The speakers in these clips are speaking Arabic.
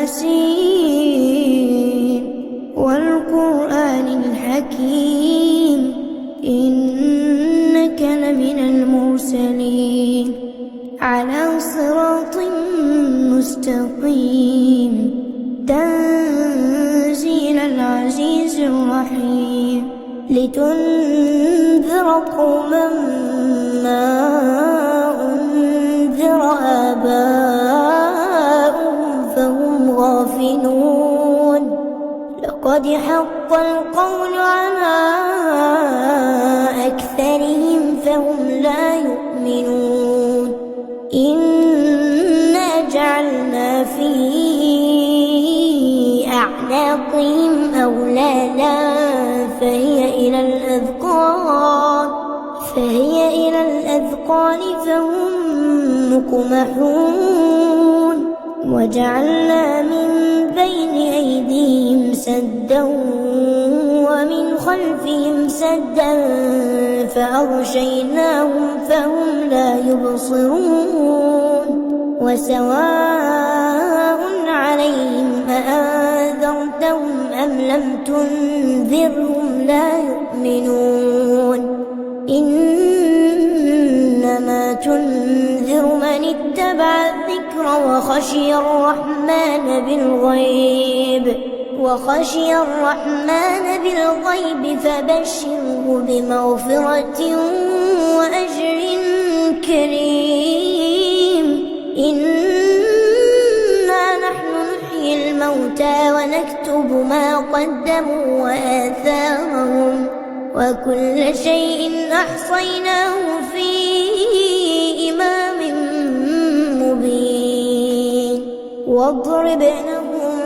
ياسين والقرآن الحكيم إنك لمن المرسلين على صراط مستقيم تنزيل العزيز الرحيم لتنذر قوما ما أنذر آباؤهم فهم غافلون لقد حق القول على أكثرهم فهم لا يؤمنون إنا جعلنا في أعناقهم أغلالا فهي إلى الأذقان فهم مقمحون وجعلنا من بين أيديهم سدا ومن خلفهم سدا فأغشيناهم فهم لا يبصرون وسواء عليهم أأنذرتهم أم لم تنذرهم لا يؤمنون إنما تنذر من اتبع الذكر وخشي الرحمن بالغيب فبشره بمغفرة وأجر كريم إنا نحن نحيي الموتى ونكتب ما قدموا وآثارهم وكل شيء أحصيناه في إمام مبين واضرب لهم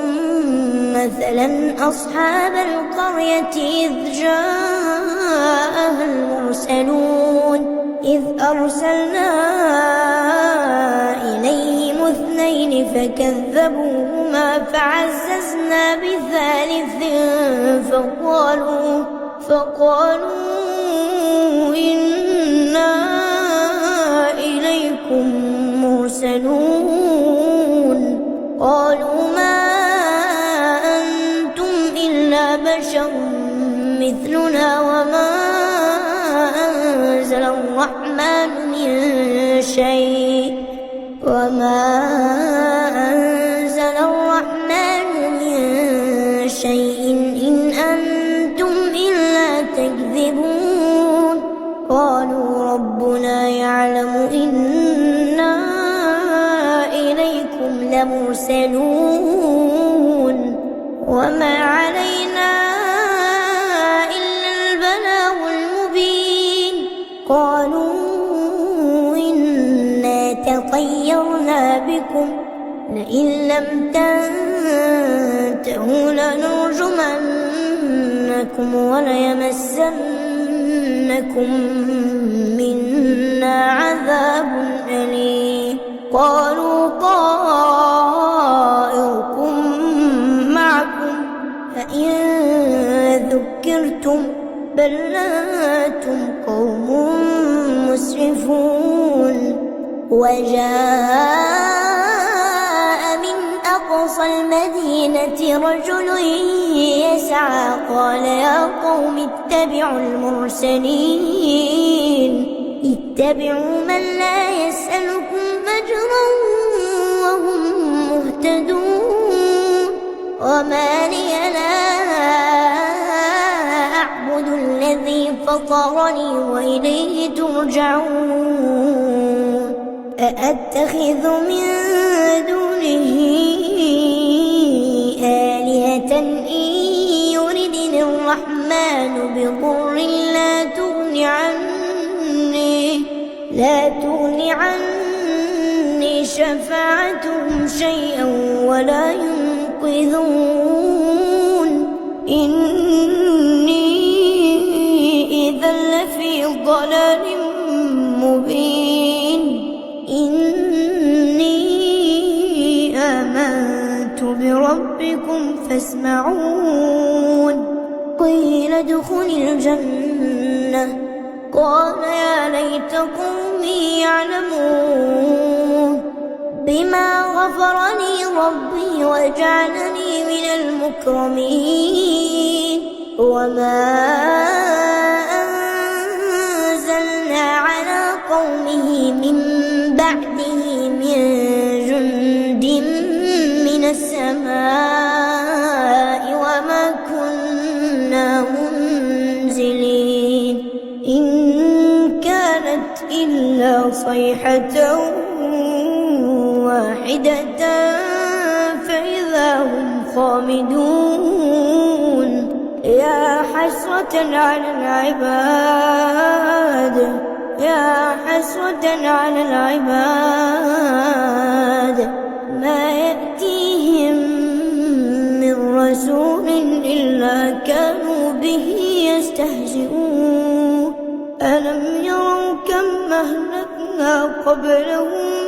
مثلا أصحاب القرية إذ جاءها المرسلون إذ أرسلنا إليهم 2 فكذبوهما فعززنا بثالث فقالوا إنا إليكم مرسلون قالوا ما أنتم إلا بشر مثلنا وما أنزل الرحمن من شيء إن أنتم إلا تكذبون قالوا ربنا يعلم إنا إليكم لمرسلون وما علينا إلا البلاغ المبين قالوا إنا تطيرنا بكم لئن لم تنتهوا لنرجمنكم وليمسنكم منا عذاب أليم قالوا طائركم معكم فإن ذكرتم بل أنتم قوم مسرفون وجاء من أقصى المدينة رجل يسعى قال يا قوم اتبعوا المرسلين اتبعوا من لا يسألكم أجرا وهم مهتدون وما لي لا أعبد الذي فطرني وإليه ترجعون أأتخذ من دونه آلهة إن يردني الرحمن بضر لا تغني عني شفاعتهم شيئا ولا ينقذون إني إذا لفي ضلال مبين إني آمنت بربكم فاسمعون قيل ادخل الجنة قال يا ليت قومي يعلمون بما غفر لي ربي وجعلني من المكرمين وما أنزلنا على قومه من بعده من جند من السماء وما كنا منزلين إن كانت إلا صيحة واحدة فإذا هم خامدون يا حسرة على العباد يا حسرة على العباد ما يأتيهم من رسول إلا كانوا به يستهزئون ألم يروا كم أهلكنا قبلهم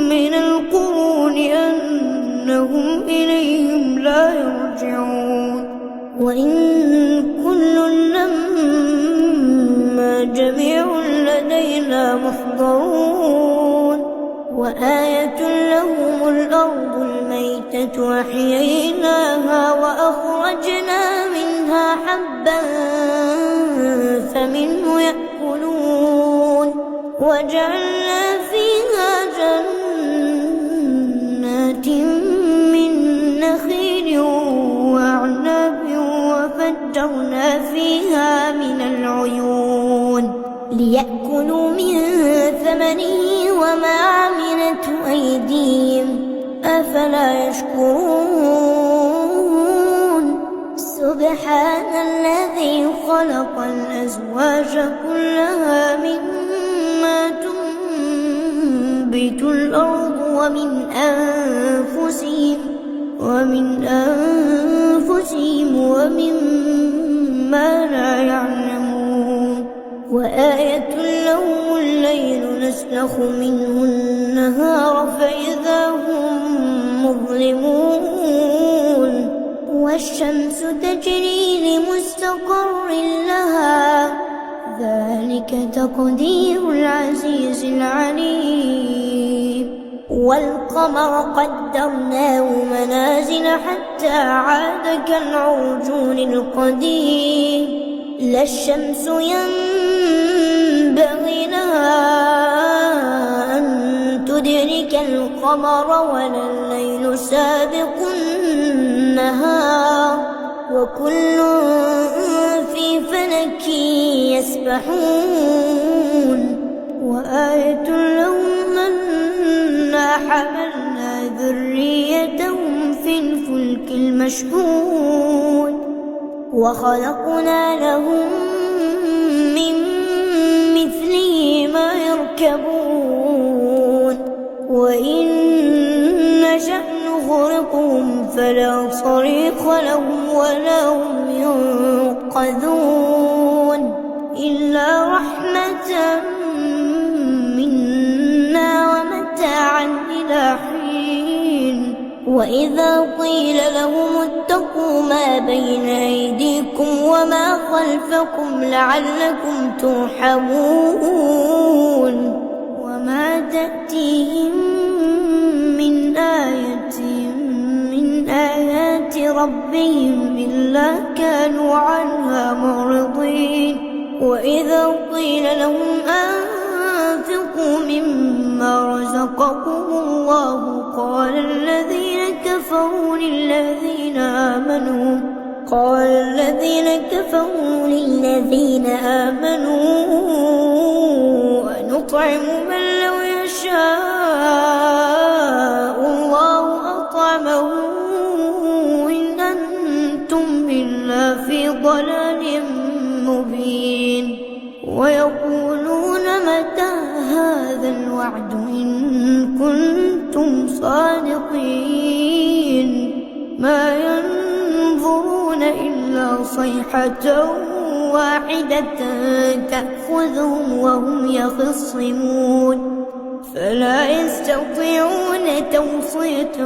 من القرون أنهم إليهم لا يرجعون وإن كل لما جميع لدينا محضرون وآية لهم الأرض الميتة أحييناها وأخرجنا منها حبا فمنه يأكلون وجعلنا فيها جنات من نخيل وأعناب وفجرنا فيها من العيون ليأكلوا من ثمنه وما عملته أيديهم أفلا يشكرون سبحان الذي خلق الأزواج كلها مما تنبت الأرض ومن أنفسهم ومما لا يعلمون وآية لهم الليل نسلخ منه النهار فإذا هم مظلمون والشمس تجري لمستقر لها ذلك تقدير العزيز العليم والقمر قدرناه منازل حتى عاد كالعرجون القديم لا الشمس ينبغي لها أن تدرك القمر ولا الليل سابق النهار وكل في فلك يسبحون وآية لهم أنا حملنا ذريتهم في الفلك المشحون وخلقنا لهم من مثله ما يركبون وإن نشأ نغرقهم فلا صريخ لهم ولا هم ينقذون إلا رحمة منا ومتاعا إلى حين وإذا قيل لهم اتقوا ما بين أيديكم وما خلفكم لعلكم ترحمون وما تأتيهم من آية من آيات ربهم إلا كانوا عنها معرضين وإذا قيل لهم أنفقوا مما رزقكم الله قال الذين كفروا للذين آمنوا أنطعم من لو يشاء الله أطعمه إن أنتم إلا في ضلال مبين ويقولون متى هذا الوعد إن كنتم صادقين ما ينظرون إلا صيحة واحدة تأخذهم وهم يخصمون فلا يستطيعون توصية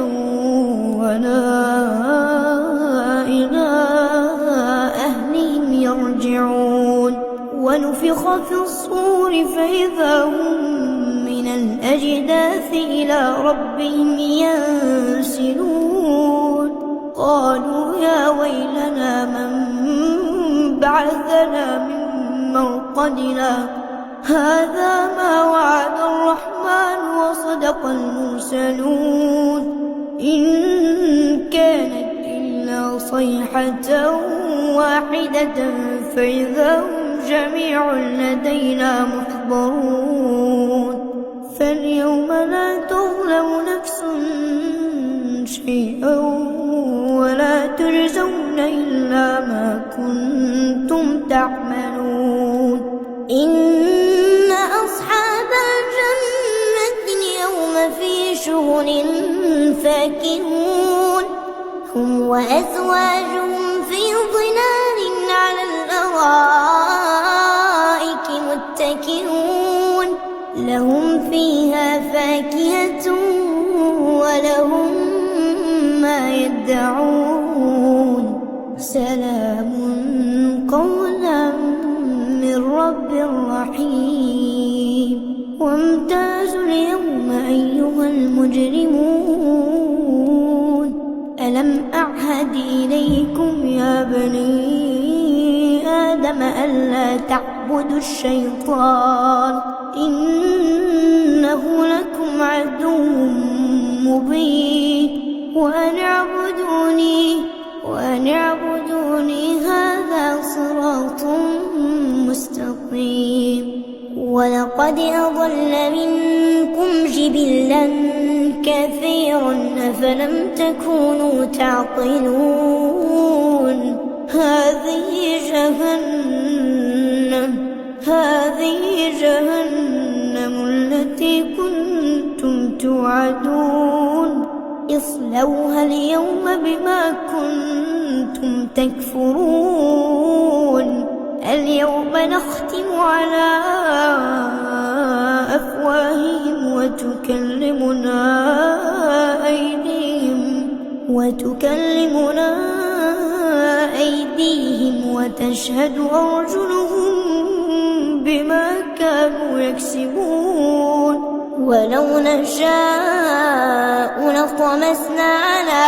ولا إلى أهلهم يرجعون ونفخ في الصور فإذا هم من الأجداث إلى ربهم ينسلون قالوا يا ويلنا من بعثنا من مرقدنا هذا ما وعد الرحمن وصدق المرسلون إن كانت إلا صيحة واحدة فإذا هم جميع لدينا محضرون فاليوم لا تظلم نفس شيئا ولا تجزون إلا ما كنتم تعملون إن أصحاب الجنة اليوم في شغل فاكهون هم وأزواجهم في ظلال على الأرائك متكئون لهم فيها فاكهة ولهم ما يدعون سلام قولا من رب رحيم وامتازوا اليوم أيها المجرمون ألم أعهد إليكم يا بني آدم ألا تعبدوا الشيطان إنه لكم عدو مبين وأن اعبدوني هذا صراط مستقيم ولقد أضل منكم جبلا كثيرا أفلم تكونوا تعقلون هذه جهنم التي كنتم توعدون اصلوها اليوم بما كنتم تكفرون اليوم نختم على أفواههم وتكلمنا أيديهم وتشهد أرجلهم بما كانوا يكسبون ولو نشاء لطمسنا على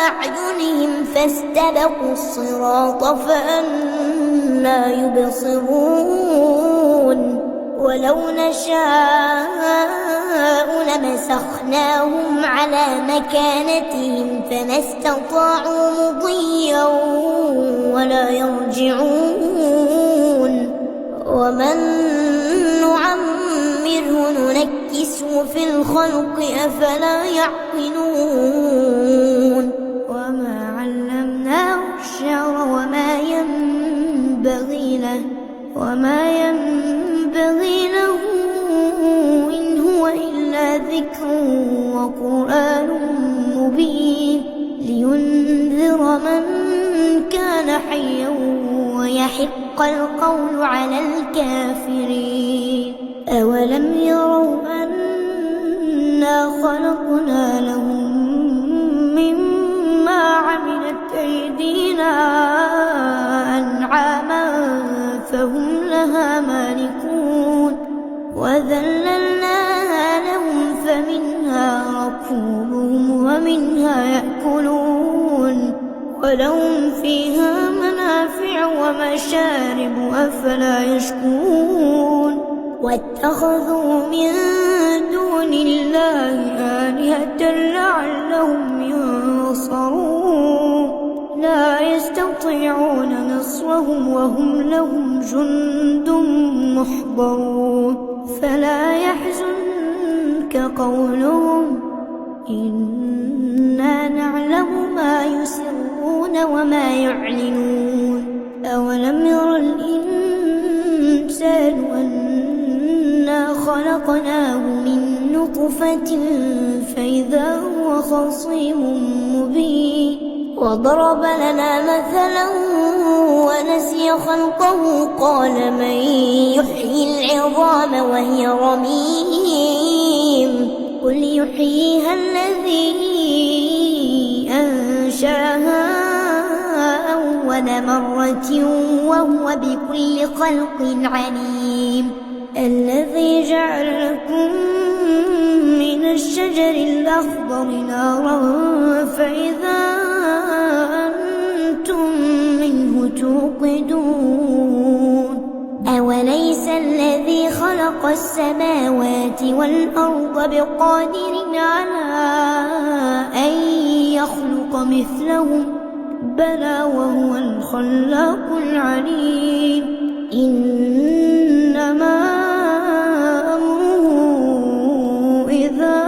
أعينهم فاستبقوا الصراط فأنى يبصرون ولو نشاء لمسخناهم على مكانتهم فما استطاعوا مضيا ولا يرجعون ومن نعمره ننكسه في الخلق أفلا يعقلون وما علمناه الشعر وما ينبغي له إن هو إلا ذكر وقرآن مبين لينذر من كان حيا ويحق القول على الكافرين أولم يروا أنا خلقنا لهم مما عملت أيدينا أنعاما فهم لها مالكون وذللناها لهم فمنها ركوبهم ومنها يأكلون ولهم فيها منافع ومشارب أفلا يشكرون واتخذوا من دون الله آلهة لعلهم ينصرون لا يستطيعون نصرهم وهم لهم جند محضرون فلا يحزنك قولهم إنا نعلم ما يسرون وما يعلنون أولم ير الإنسان أنا خلقناه من نطفة فإذا هو خصيم مبين وضرب لنا مثلا ونسي خلقه قال من يحيي العظام وهي رميم قل يحييها الذي أنشاها أول مرة وهو بكل خلق عليم الذي جعل لكم من الشجر الأخضر نارا فإذا أنتم منه توقدون أوليس الذي خلق السماوات والأرض بقادر على أن يخلق مثلهم بلى وهو الخلاق العليم إنما أمره إذا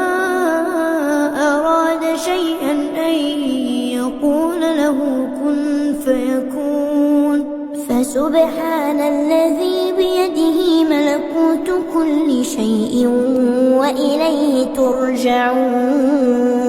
أراد شيئا أن يقول له كن فيكون فسبحان الذي بيده ملكوت كل شيء وإليه ترجعون